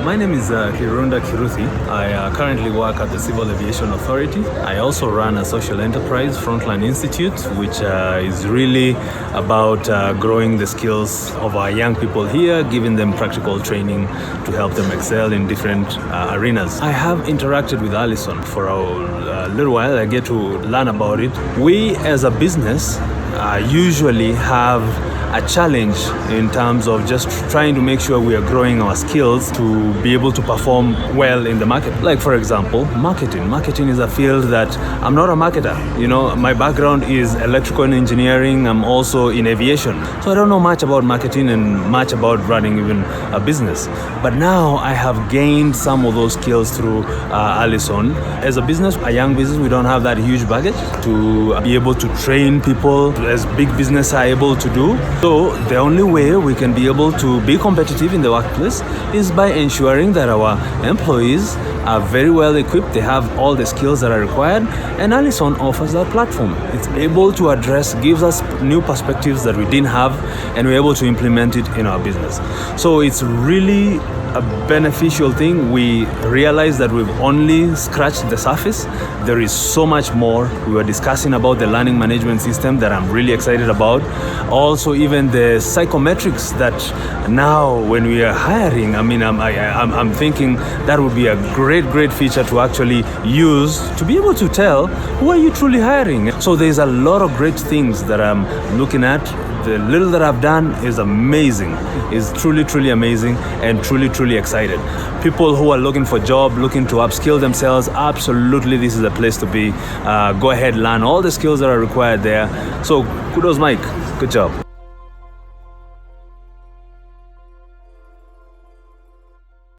My name is Kirunda Kiruti. I currently work at the Civil Aviation Authority. I also run a social enterprise, Frontline Institute, which is really about growing the skills of our young people here, giving them practical training to help them excel in different arenas. I have interacted with Alison for a little while. I get to learn about it. We as a business usually have a challenge in terms of just trying to make sure we are growing our skills to be able to perform well in the market. Like for example, marketing. Marketing is a field that I'm not a marketer. You know, my background is electrical engineering. I'm also in aviation. So I don't know much about marketing and much about running even a business. But now I have gained some of those skills through Alison. As a business, a young business, we don't have that huge baggage to be able to train people as big business are able to do. So the only way we can be able to be competitive in the workplace is by ensuring that our employees are very well equipped, they have all the skills that are required, and Alison offers that platform. It's able to address, gives us new perspectives that we didn't have, and we're able to implement it in our business. So it's really a beneficial thing. We realize that we've only scratched the surface. There is so much more. We were discussing about the learning management system that I'm really excited about. Also, even the psychometrics that now when we are hiring, I'm thinking that would be a great feature to actually use to be able to tell who are you truly hiring. So there's a lot of great things that I'm looking at. The little that I've done is amazing. It's truly amazing and truly excited. People who are looking for a job, looking to upskill themselves, absolutely this is a place to be. Go ahead, learn all the skills that are required there. So kudos, Mike. Good job.